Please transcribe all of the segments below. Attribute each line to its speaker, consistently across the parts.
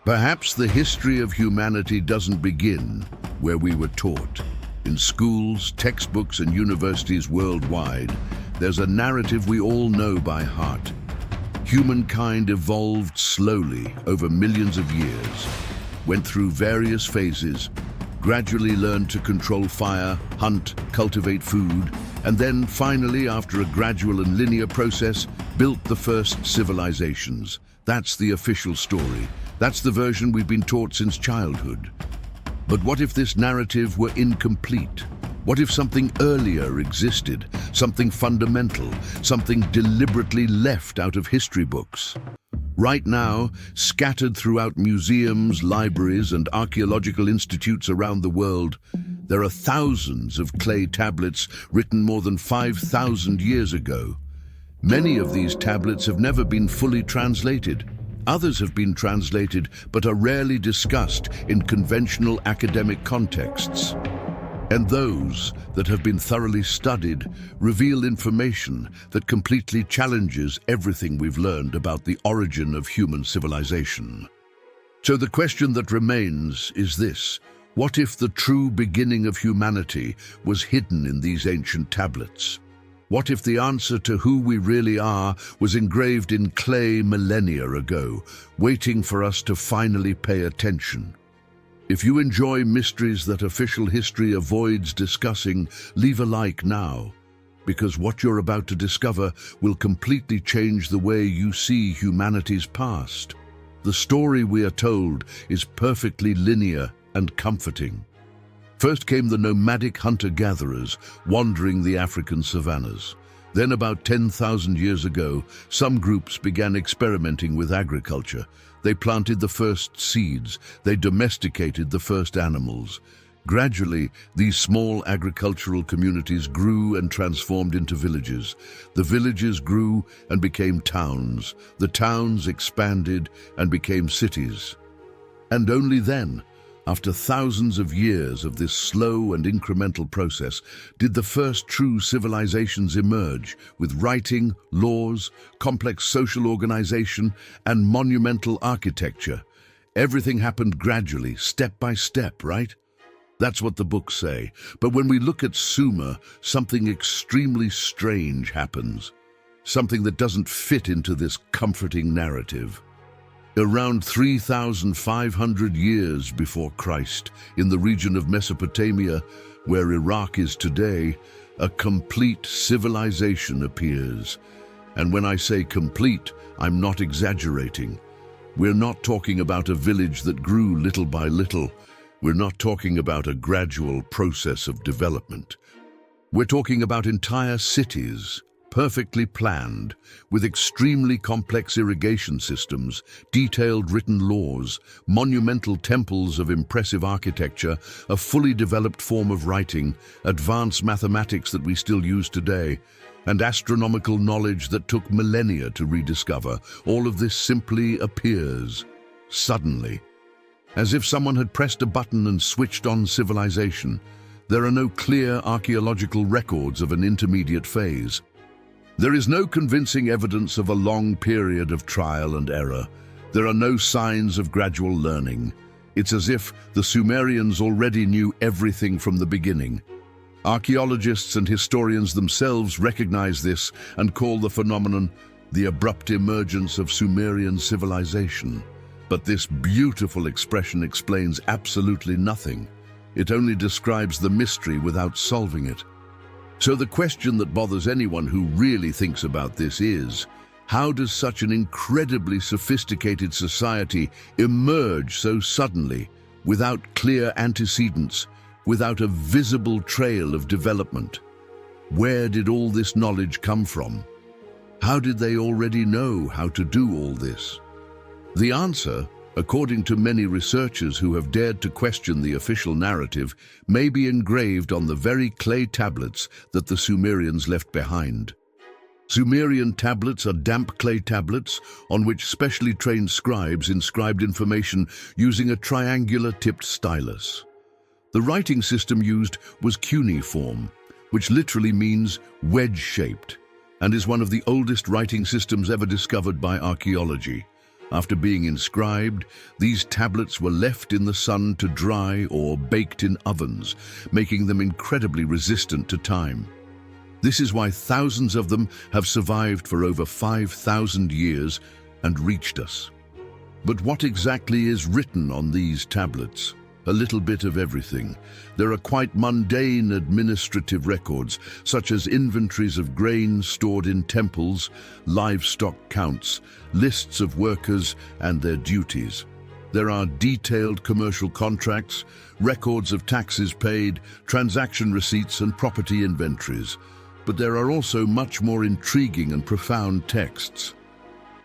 Speaker 1: Perhaps the history of humanity doesn't begin where we were taught. In schools, textbooks, and universities worldwide, there's a narrative we all know by heart. Humankind evolved slowly over millions of years, went through various phases, gradually learned to control fire, hunt, cultivate food, and then finally, after a gradual and linear process, built the first civilizations. That's the official story. That's the version we've been taught since childhood. But what if this narrative were incomplete? What if something earlier existed, something fundamental, something deliberately left out of history books? Right now, scattered throughout museums, libraries, and archaeological institutes around the world, there are thousands of clay tablets written more than 5,000 years ago. Many of these tablets have never been fully translated. Others have been translated but are rarely discussed in conventional academic contexts. And those that have been thoroughly studied reveal information that completely challenges everything we've learned about the origin of human civilization. So the question that remains is this: what if the true beginning of humanity was hidden in these ancient tablets? What if the answer to who we really are was engraved in clay millennia ago, waiting for us to finally pay attention? If you enjoy mysteries that official history avoids discussing, leave a like now, because what you're about to discover will completely change the way you see humanity's past. The story we are told is perfectly linear and comforting. First came the nomadic hunter-gatherers wandering the African savannas. Then, about 10,000 years ago, some groups began experimenting with agriculture. They planted the first seeds. They domesticated the first animals. Gradually, these small agricultural communities grew and transformed into villages. The villages grew and became towns. The towns expanded and became cities. And only then, after thousands of years of this slow and incremental process, did the first true civilizations emerge, with writing, laws, complex social organization, and monumental architecture. Everything happened gradually, step by step, right? That's what the books say. But when we look at Sumer, something extremely strange happens. Something that doesn't fit into this comforting narrative. Around 3,500 years before Christ, in the region of Mesopotamia, where Iraq is today, a complete civilization appears. And when I say complete, I'm not exaggerating. We're not talking about a village that grew little by little. We're not talking about a gradual process of development. We're talking about entire cities, perfectly planned, with extremely complex irrigation systems, detailed written laws, monumental temples of impressive architecture, a fully developed form of writing, advanced mathematics that we still use today, and astronomical knowledge that took millennia to rediscover. All of this simply appears, suddenly. As if someone had pressed a button and switched on civilization. There are no clear archaeological records of an intermediate phase. There is no convincing evidence of a long period of trial and error. There are no signs of gradual learning. It's as if the Sumerians already knew everything from the beginning. Archaeologists and historians themselves recognize this and call the phenomenon the abrupt emergence of Sumerian civilization. But this beautiful expression explains absolutely nothing. It only describes the mystery without solving it. So the question that bothers anyone who really thinks about this is, how does such an incredibly sophisticated society emerge so suddenly, without clear antecedents, without a visible trail of development? Where did all this knowledge come from? How did they already know how to do all this? The answer, according to many researchers who have dared to question the official narrative, may be engraved on the very clay tablets that the Sumerians left behind. Sumerian tablets are damp clay tablets on which specially trained scribes inscribed information using a triangular-tipped stylus. The writing system used was cuneiform, which literally means wedge-shaped, and is one of the oldest writing systems ever discovered by archaeology. After being inscribed, these tablets were left in the sun to dry or baked in ovens, making them incredibly resistant to time. This is why thousands of them have survived for over 5,000 years and reached us. But what exactly is written on these tablets? A little bit of everything. There are quite mundane administrative records, such as inventories of grain stored in temples, livestock counts, lists of workers and their duties. There are detailed commercial contracts, records of taxes paid, transaction receipts and property inventories. But there are also much more intriguing and profound texts.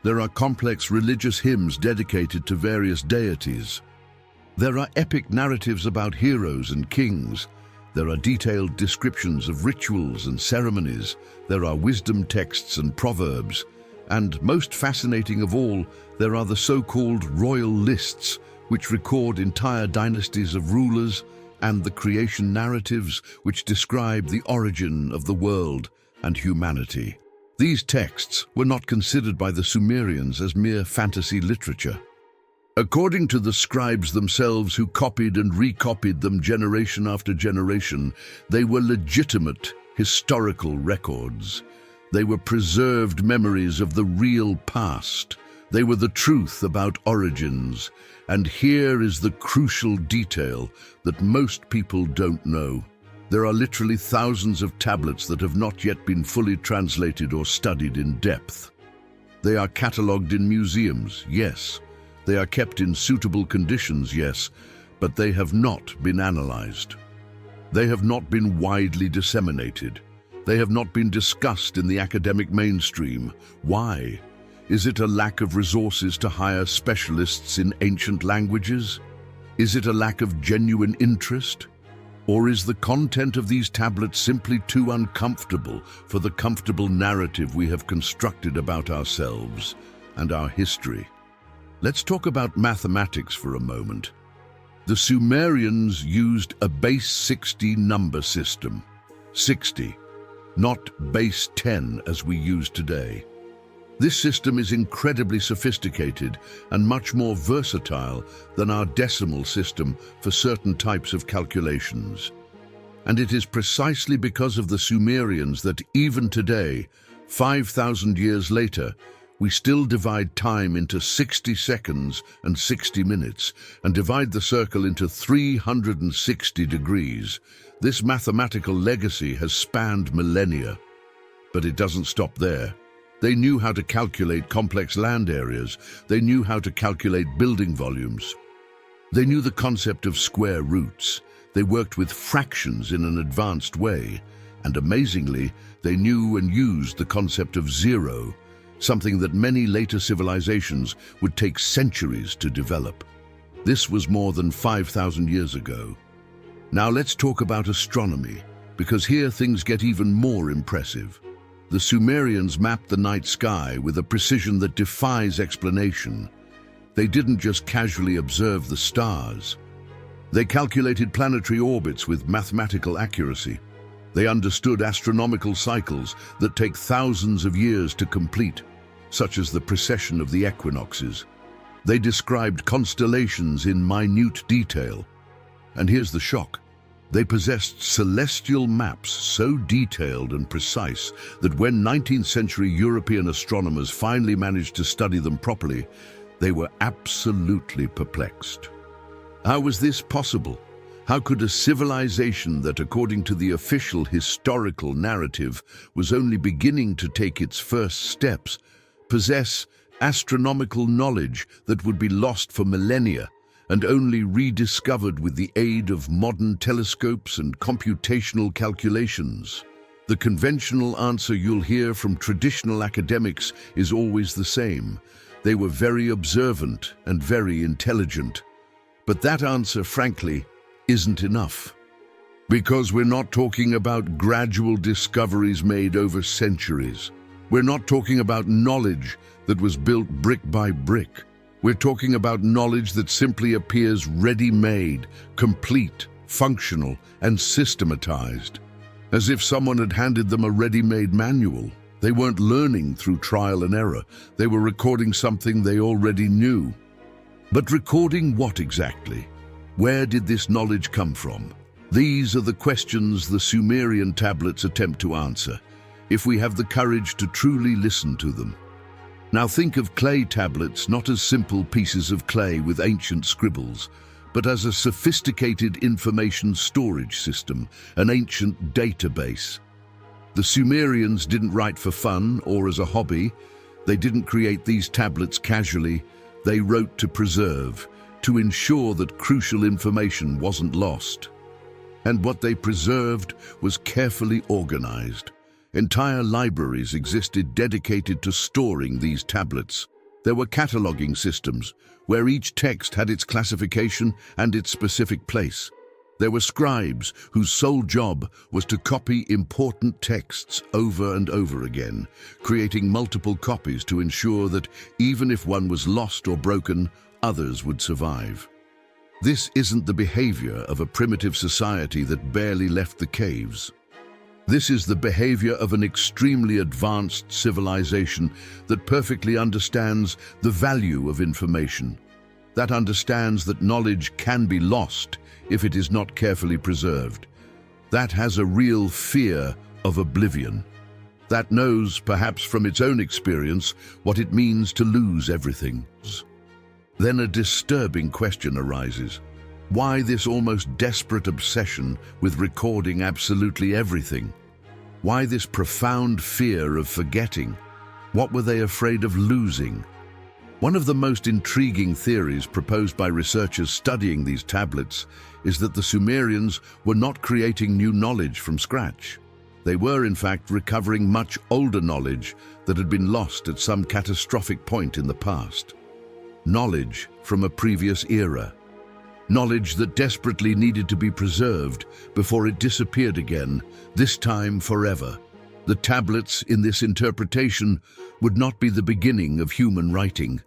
Speaker 1: There are complex religious hymns dedicated to various deities. There are epic narratives about heroes and kings. There are detailed descriptions of rituals and ceremonies. There are wisdom texts and proverbs. And most fascinating of all, there are the so-called royal lists, which record entire dynasties of rulers, and the creation narratives, which describe the origin of the world and humanity. These texts were not considered by the Sumerians as mere fantasy literature. According to the scribes themselves, who copied and recopied them generation after generation, they were legitimate historical records. They were preserved memories of the real past. They were the truth about origins. And here is the crucial detail that most people don't know. There are literally thousands of tablets that have not yet been fully translated or studied in depth. They are catalogued in museums, yes. They are kept in suitable conditions, yes, but they have not been analyzed. They have not been widely disseminated. They have not been discussed in the academic mainstream. Why? Is it a lack of resources to hire specialists in ancient languages? Is it a lack of genuine interest? Or is the content of these tablets simply too uncomfortable for the comfortable narrative we have constructed about ourselves and our history? Let's talk about mathematics for a moment. The Sumerians used a base 60 number system. 60, not base 10 as we use today. This system is incredibly sophisticated and much more versatile than our decimal system for certain types of calculations. And it is precisely because of the Sumerians that even today, 5,000 years later, we still divide time into 60 seconds and 60 minutes and divide the circle into 360 degrees. This mathematical legacy has spanned millennia. But it doesn't stop there. They knew how to calculate complex land areas. They knew how to calculate building volumes. They knew the concept of square roots. They worked with fractions in an advanced way. And amazingly, they knew and used the concept of zero, something that many later civilizations would take centuries to develop. This was more than 5,000 years ago. Now let's talk about astronomy, because here things get even more impressive. The Sumerians mapped the night sky with a precision that defies explanation. They didn't just casually observe the stars. They calculated planetary orbits with mathematical accuracy. They understood astronomical cycles that take thousands of years to complete, such as the precession of the equinoxes. They described constellations in minute detail. And here's the shock. They possessed celestial maps so detailed and precise that when 19th century European astronomers finally managed to study them properly, they were absolutely perplexed. How was this possible? How could a civilization that, according to the official historical narrative, was only beginning to take its first steps, possess astronomical knowledge that would be lost for millennia and only rediscovered with the aid of modern telescopes and computational calculations? The conventional answer you'll hear from traditional academics is always the same. They were very observant and very intelligent. But that answer, frankly, isn't enough. Because we're not talking about gradual discoveries made over centuries. We're not talking about knowledge that was built brick by brick. We're talking about knowledge that simply appears ready-made, complete, functional, and systematized, as if someone had handed them a ready-made manual. They weren't learning through trial and error. They were recording something they already knew. But recording what exactly? Where did this knowledge come from? These are the questions the Sumerian tablets attempt to answer, if we have the courage to truly listen to them. Now think of clay tablets not as simple pieces of clay with ancient scribbles, but as a sophisticated information storage system, an ancient database. The Sumerians didn't write for fun or as a hobby. They didn't create these tablets casually. They wrote to preserve, to ensure that crucial information wasn't lost. And what they preserved was carefully organized. Entire libraries existed dedicated to storing these tablets. There were cataloging systems, where each text had its classification and its specific place. There were scribes whose sole job was to copy important texts over and over again, creating multiple copies to ensure that even if one was lost or broken, others would survive. This isn't the behavior of a primitive society that barely left the caves. This is the behavior of an extremely advanced civilization that perfectly understands the value of information, that understands that knowledge can be lost if it is not carefully preserved, that has a real fear of oblivion, that knows, perhaps from its own experience, what it means to lose everything. Then a disturbing question arises. Why this almost desperate obsession with recording absolutely everything? Why this profound fear of forgetting? What were they afraid of losing? One of the most intriguing theories proposed by researchers studying these tablets is that the Sumerians were not creating new knowledge from scratch. They were, in fact, recovering much older knowledge that had been lost at some catastrophic point in the past. Knowledge from a previous era. Knowledge that desperately needed to be preserved before it disappeared again, this time forever. The tablets in this interpretation would not be the beginning of human writing.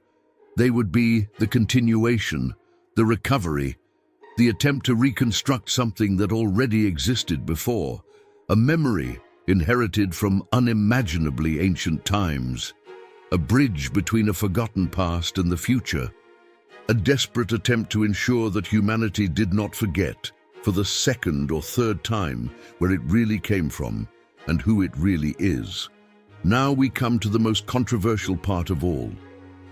Speaker 1: They would be the continuation, the recovery, the attempt to reconstruct something that already existed before, a memory inherited from unimaginably ancient times, a bridge between a forgotten past and the future. A desperate attempt to ensure that humanity did not forget, for the second or third time, where it really came from and who it really is. Now we come to the most controversial part of all,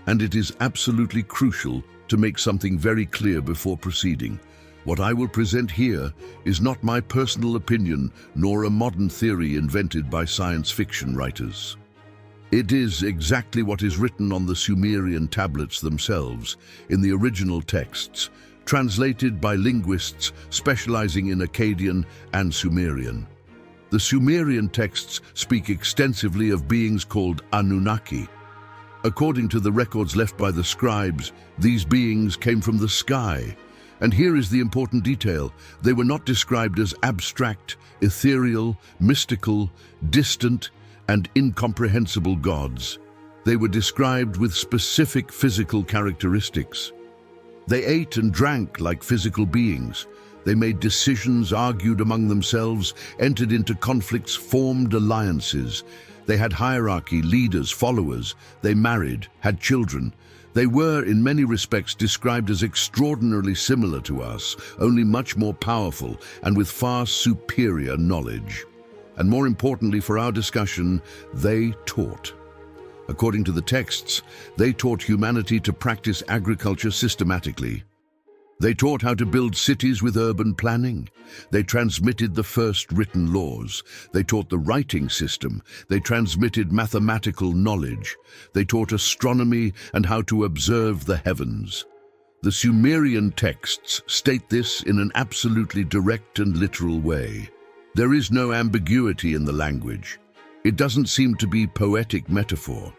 Speaker 1: and it is absolutely crucial to make something very clear before proceeding. What I will present here is not my personal opinion nor a modern theory invented by science fiction writers. It is exactly what is written on the Sumerian tablets themselves, in the original texts, translated by linguists specializing in Akkadian and Sumerian. The Sumerian texts speak extensively of beings called Anunnaki. According to the records left by the scribes, these beings came from the sky. And here is the important detail. They were not described as abstract, ethereal, mystical, distant, and incomprehensible gods. They were described with specific physical characteristics. They ate and drank like physical beings. They made decisions, argued among themselves, entered into conflicts, formed alliances. They had hierarchy, leaders, followers. They married, had children. They were, in many respects, described as extraordinarily similar to us, only much more powerful and with far superior knowledge. And more importantly for our discussion, they taught. According to the texts, they taught humanity to practice agriculture systematically. They taught how to build cities with urban planning. They transmitted the first written laws. They taught the writing system. They transmitted mathematical knowledge. They taught astronomy and how to observe the heavens. The Sumerian texts state this in an absolutely direct and literal way. There is no ambiguity in the language. It doesn't seem to be poetic metaphor.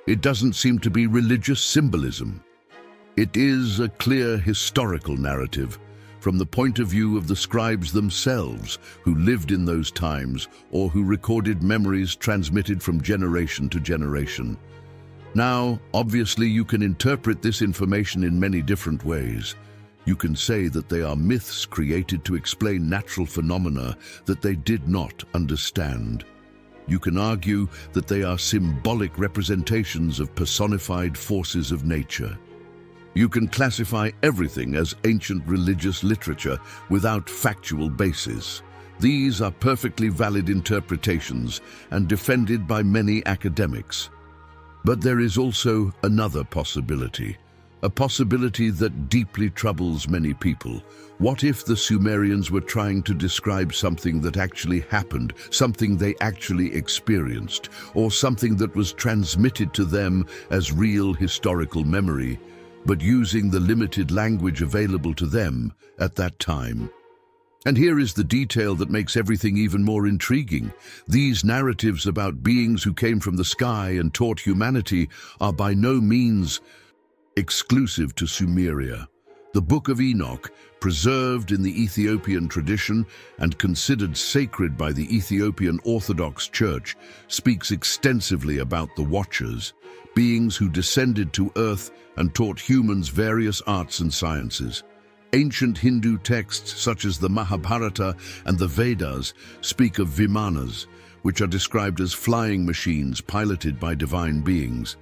Speaker 1: It doesn't seem to be religious symbolism. It is a clear historical narrative from the point of view of the scribes themselves who lived in those times or who recorded memories transmitted from generation to generation. Now, obviously, you can interpret this information in many different ways. You can say that they are myths created to explain natural phenomena that they did not understand. You can argue that they are symbolic representations of personified forces of nature. You can classify everything as ancient religious literature without factual basis. These are perfectly valid interpretations and defended by many academics. But there is also another possibility, a possibility that deeply troubles many people. What if the Sumerians were trying to describe something that actually happened, something they actually experienced, or something that was transmitted to them as real historical memory, but using the limited language available to them at that time? And here is the detail that makes everything even more intriguing. These narratives about beings who came from the sky and taught humanity are by no means exclusive to Sumeria. The Book of Enoch, preserved in the Ethiopian tradition and considered sacred by the Ethiopian Orthodox Church, speaks extensively about the Watchers, beings who descended to earth and taught humans various arts and sciences. Ancient Hindu texts such as the Mahabharata and the Vedas speak of Vimanas, which are described as flying machines piloted by divine beings.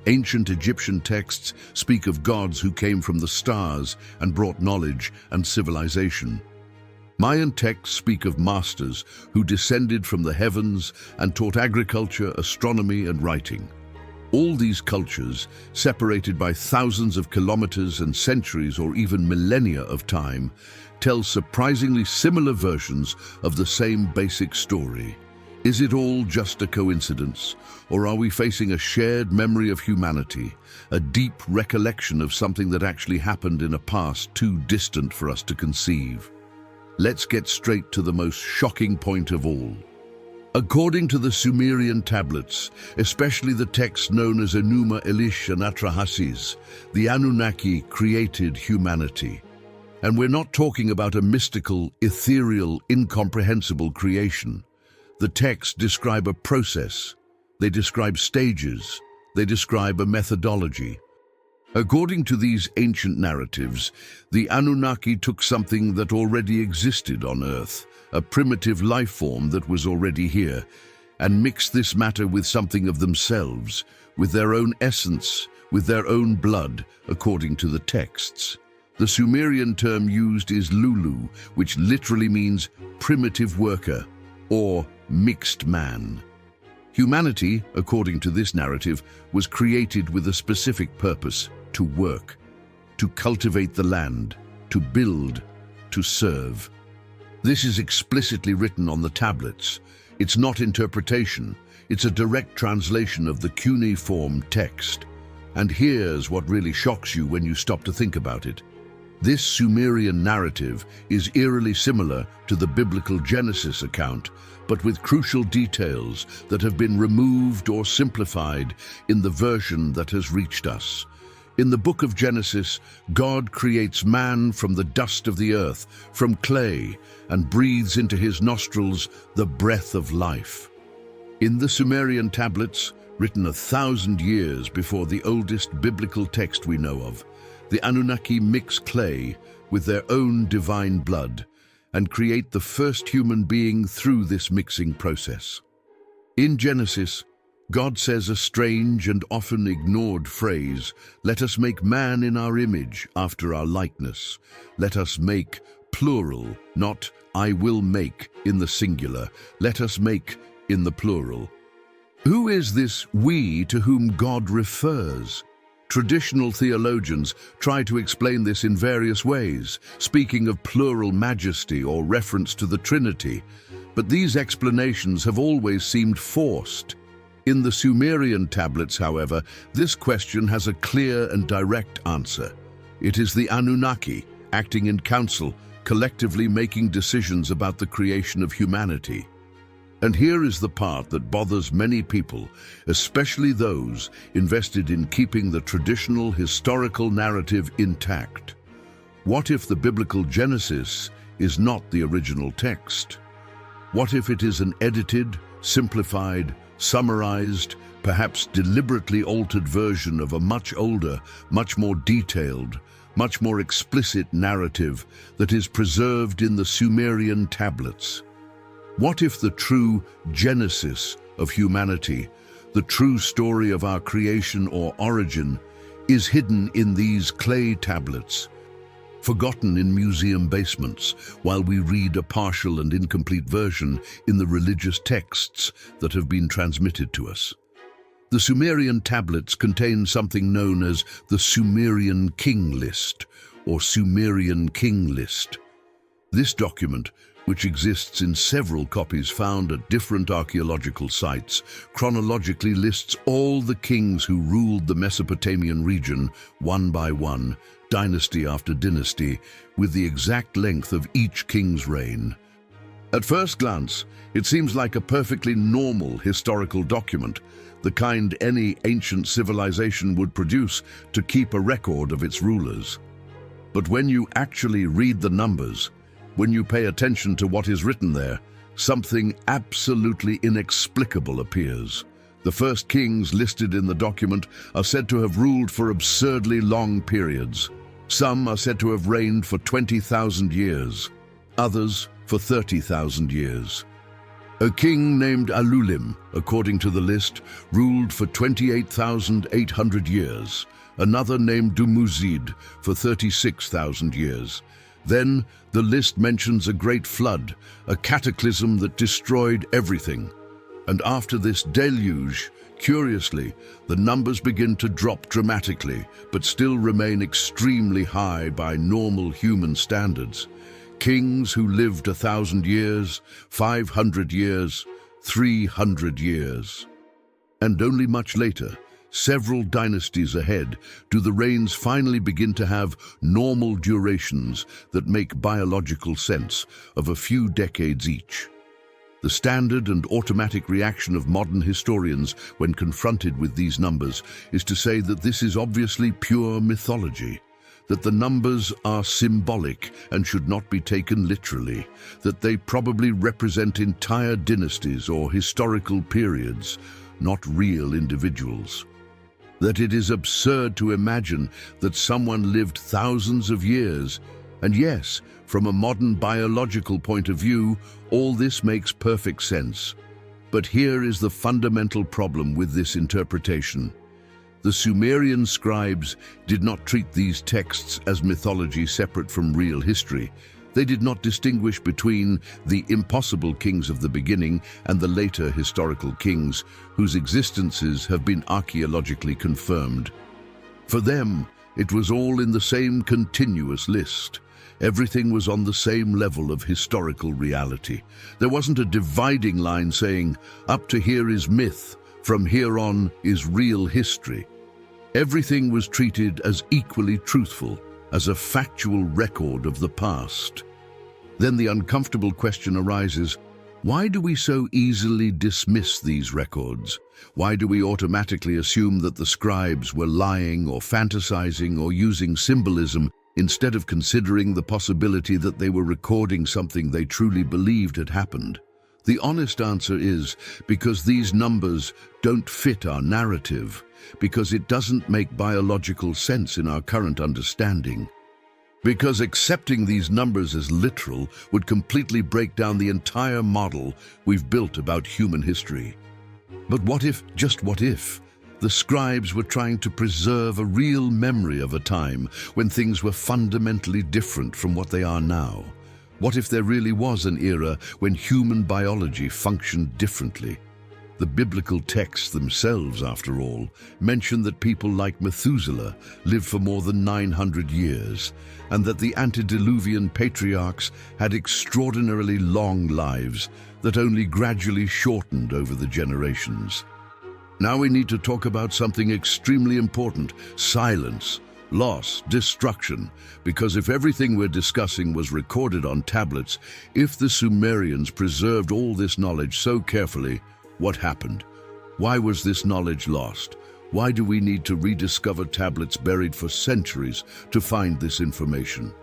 Speaker 1: Ancient Egyptian texts speak of gods who came from the stars and brought knowledge and civilization. Mayan texts speak of masters who descended from the heavens and taught agriculture, astronomy, and writing. All these cultures, separated by thousands of kilometers and centuries or even millennia of time, tell surprisingly similar versions of the same basic story. Is it all just a coincidence, or are we facing a shared memory of humanity, a deep recollection of something that actually happened in a past too distant for us to conceive? Let's get straight to the most shocking point of all. According to the Sumerian tablets, especially the texts known as Enuma Elish and Atrahasis, the Anunnaki created humanity. And we're not talking about a mystical, ethereal, incomprehensible creation. The texts describe a process, they describe stages, they describe a methodology. According to these ancient narratives, the Anunnaki took something that already existed on Earth, a primitive life form that was already here, and mixed this matter with something of themselves, with their own essence, with their own blood, according to the texts. The Sumerian term used is Lulu, which literally means primitive worker, or mixed man. Humanity, according to this narrative, was created with a specific purpose: to work, to cultivate the land, to build, to serve. This is explicitly written on the tablets. It's not interpretation, it's a direct translation of the cuneiform text. And here's what really shocks you when you stop to think about it. This Sumerian narrative is eerily similar to the biblical Genesis account, but with crucial details that have been removed or simplified in the version that has reached us. In the book of Genesis, God creates man from the dust of the earth, from clay, and breathes into his nostrils the breath of life. In the Sumerian tablets, written 1,000 years before the oldest biblical text we know of, the Anunnaki mix clay with their own divine blood and create the first human being through this mixing process. In Genesis, God says a strange and often ignored phrase, "Let us make man in our image, after our likeness." Let us make, plural, not "I will make" in the singular. Let us make in the plural. Who is this "we" to whom God refers? Traditional theologians try to explain this in various ways, speaking of plural majesty or reference to the Trinity, but these explanations have always seemed forced. In the Sumerian tablets, however, this question has a clear and direct answer. It is the Anunnaki, acting in council, collectively making decisions about the creation of humanity. And here is the part that bothers many people, especially those invested in keeping the traditional historical narrative intact. What if the biblical Genesis is not the original text? What if it is an edited, simplified, summarized, perhaps deliberately altered version of a much older, much more detailed, much more explicit narrative that is preserved in the Sumerian tablets? What if the true genesis of humanity, the true story of our creation or origin, is hidden in these clay tablets, forgotten in museum basements, while we read a partial and incomplete version in the religious texts that have been transmitted to us? The Sumerian tablets contain something known as the Sumerian King List, or Sumerian King List. This document, which exists in several copies found at different archaeological sites, chronologically lists all the kings who ruled the Mesopotamian region, one by one, dynasty after dynasty, with the exact length of each king's reign. At first glance, it seems like a perfectly normal historical document, the kind any ancient civilization would produce to keep a record of its rulers. But when you actually read the numbers, when you pay attention to what is written there, something absolutely inexplicable appears. The first kings listed in the document are said to have ruled for absurdly long periods. Some are said to have reigned for 20,000 years, others for 30,000 years. A king named Alulim, according to the list, ruled for 28,800 years. Another named Dumuzid for 36,000 years. Then the list mentions a great flood, a cataclysm that destroyed everything. And after this deluge, curiously, the numbers begin to drop dramatically, but still remain extremely high by normal human standards. Kings who lived 1,000 years, 500 years, 300 years. And only much later, several dynasties ahead, do the reigns finally begin to have normal durations that make biological sense of a few decades each. The standard and automatic reaction of modern historians when confronted with these numbers is to say that this is obviously pure mythology, that the numbers are symbolic and should not be taken literally, that they probably represent entire dynasties or historical periods, not real individuals. That it is absurd to imagine that someone lived thousands of years, and yes, from a modern biological point of view, all this makes perfect sense. But here is the fundamental problem with this interpretation. The Sumerian scribes did not treat these texts as mythology separate from real history. They did not distinguish between the impossible kings of the beginning and the later historical kings whose existences have been archaeologically confirmed. For them, it was all in the same continuous list. Everything was on the same level of historical reality. There wasn't a dividing line saying, up to here is myth, from here on is real history. Everything was treated as equally truthful, as a factual record of the past. Then the uncomfortable question arises, why do we so easily dismiss these records? Why do we automatically assume that the scribes were lying or fantasizing or using symbolism instead of considering the possibility that they were recording something they truly believed had happened? The honest answer is because these numbers don't fit our narrative, because it doesn't make biological sense in our current understanding. Because accepting these numbers as literal would completely break down the entire model we've built about human history. But what if, just what if, the scribes were trying to preserve a real memory of a time when things were fundamentally different from what they are now? What if there really was an era when human biology functioned differently? The biblical texts themselves, after all, mention that people like Methuselah lived for more than 900 years, and that the antediluvian patriarchs had extraordinarily long lives that only gradually shortened over the generations. Now we need to talk about something extremely important: silence, loss, destruction. Because if everything we're discussing was recorded on tablets, if the Sumerians preserved all this knowledge so carefully, what happened? Why was this knowledge lost? Why do we need to rediscover tablets buried for centuries to find this information?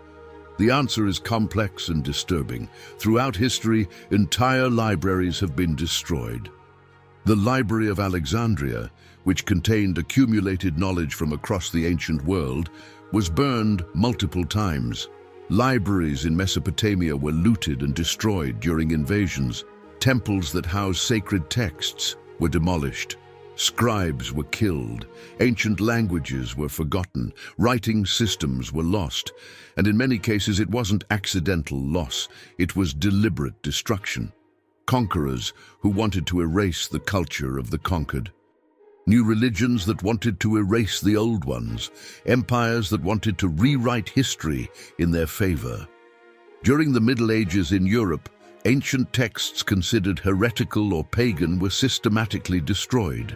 Speaker 1: The answer is complex and disturbing. Throughout history, entire libraries have been destroyed. The Library of Alexandria, which contained accumulated knowledge from across the ancient world, was burned multiple times. Libraries in Mesopotamia were looted and destroyed during invasions. Temples that housed sacred texts were demolished. Scribes were killed. Ancient languages were forgotten. Writing systems were lost. And in many cases, it wasn't accidental loss. It was deliberate destruction. Conquerors who wanted to erase the culture of the conquered. New religions that wanted to erase the old ones. Empires that wanted to rewrite history in their favor. During the Middle Ages in Europe, ancient texts considered heretical or pagan were systematically destroyed.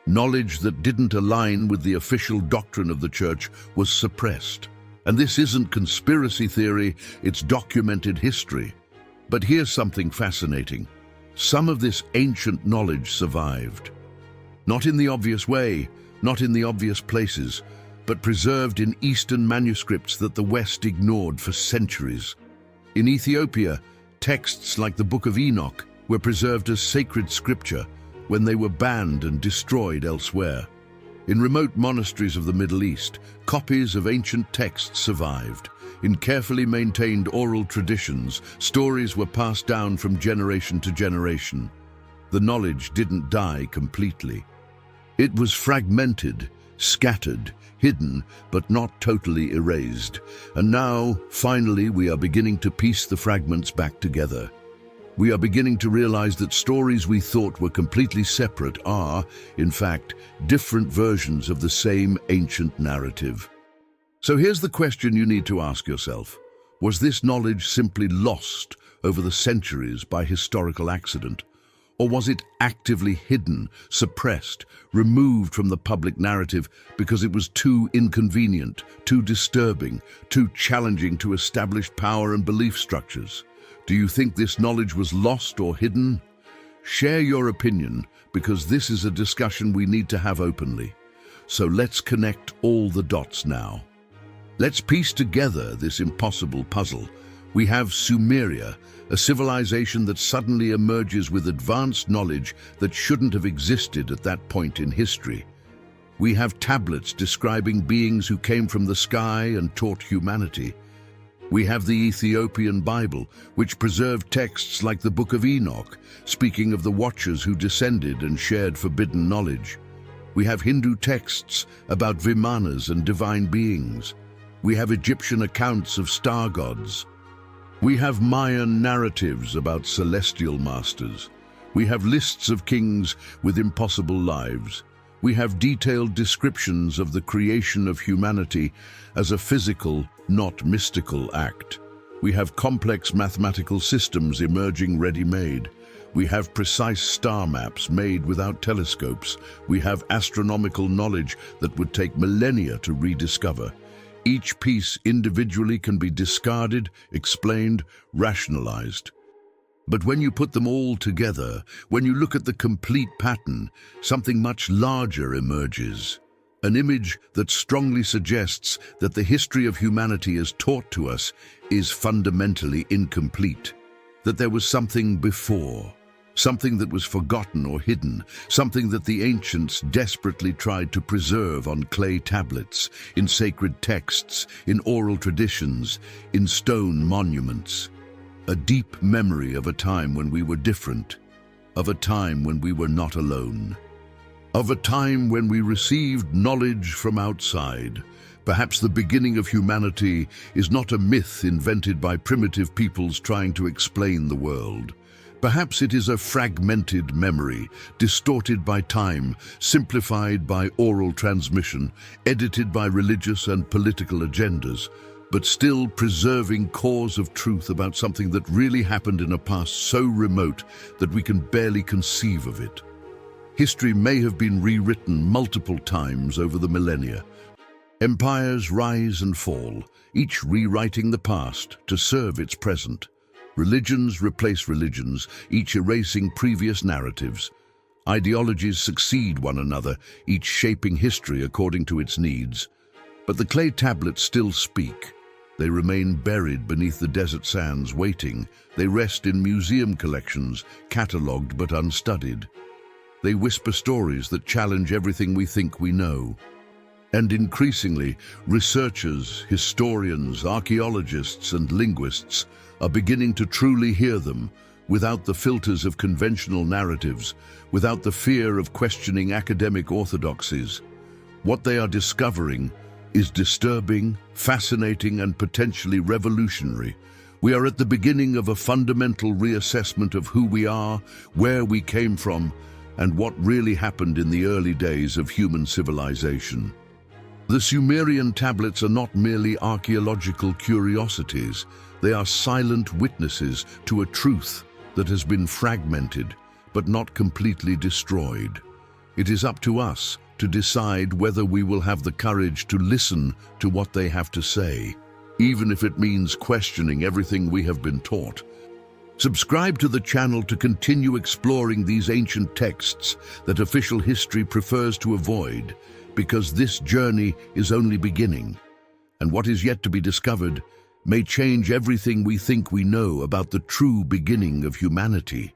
Speaker 1: Knowledge that didn't align with the official doctrine of the church was suppressed. And this isn't conspiracy theory, it's documented history. But here's something fascinating. Some of this ancient knowledge survived. Not in the obvious way, not in the obvious places, but preserved in Eastern manuscripts that the West ignored for centuries. In Ethiopia, texts like the Book of Enoch were preserved as sacred scripture when they were banned and destroyed elsewhere. In remote monasteries of the Middle East, copies of ancient texts survived. In carefully maintained oral traditions, stories were passed down from generation to generation. The knowledge didn't die completely. It was fragmented, scattered, hidden, but not totally erased. And now, finally, we are beginning to piece the fragments back together. We are beginning to realize that stories we thought were completely separate are, in fact, different versions of the same ancient narrative. So here's the question you need to ask yourself. Was this knowledge simply lost over the centuries by historical accident? Or was it actively hidden, suppressed, removed from the public narrative because it was too inconvenient, too disturbing, too challenging to establish power and belief structures? Do you think this knowledge was lost or hidden? Share your opinion, because this is a discussion we need to have openly. So let's connect all the dots now. Let's piece together this impossible puzzle. We have Sumeria, a civilization that suddenly emerges with advanced knowledge that shouldn't have existed at that point in history. We have tablets describing beings who came from the sky and taught humanity. We have the Ethiopian Bible, which preserved texts like the Book of Enoch, speaking of the watchers who descended and shared forbidden knowledge. We have Hindu texts about Vimanas and divine beings. We have Egyptian accounts of star gods. We have Mayan narratives about celestial masters. We have lists of kings with impossible lives. We have detailed descriptions of the creation of humanity as a physical, not mystical act. We have complex mathematical systems emerging ready-made. We have precise star maps made without telescopes. We have astronomical knowledge that would take millennia to rediscover. Each piece individually can be discarded, explained, rationalized. But when you put them all together, when you look at the complete pattern, something much larger emerges. An image that strongly suggests that the history of humanity as taught to us is fundamentally incomplete. That there was something before, something that was forgotten or hidden, something that the ancients desperately tried to preserve on clay tablets, in sacred texts, in oral traditions, in stone monuments. A deep memory of a time when we were different, of a time when we were not alone, of a time when we received knowledge from outside. Perhaps the beginning of humanity is not a myth invented by primitive peoples trying to explain the world. Perhaps it is a fragmented memory, distorted by time, simplified by oral transmission, edited by religious and political agendas, but still preserving cores of truth about something that really happened in a past so remote that we can barely conceive of it. History may have been rewritten multiple times over the millennia. Empires rise and fall, each rewriting the past to serve its present. Religions replace religions, each erasing previous narratives. Ideologies succeed one another, each shaping history according to its needs. But the clay tablets still speak. They remain buried beneath the desert sands, waiting. They rest in museum collections, catalogued but unstudied. They whisper stories that challenge everything we think we know. And increasingly, researchers, historians, archaeologists, and linguists are beginning to truly hear them, without the filters of conventional narratives, without the fear of questioning academic orthodoxies. What they are discovering is disturbing, fascinating, and potentially revolutionary. We are at the beginning of a fundamental reassessment of who we are, where we came from, and what really happened in the early days of human civilization. The Sumerian tablets are not merely archaeological curiosities. They are silent witnesses to a truth that has been fragmented, but not completely destroyed. It is up to us to decide whether we will have the courage to listen to what they have to say, even if it means questioning everything we have been taught. Subscribe to the channel to continue exploring these ancient texts that official history prefers to avoid, because this journey is only beginning, and what is yet to be discovered may change everything we think we know about the true beginning of humanity.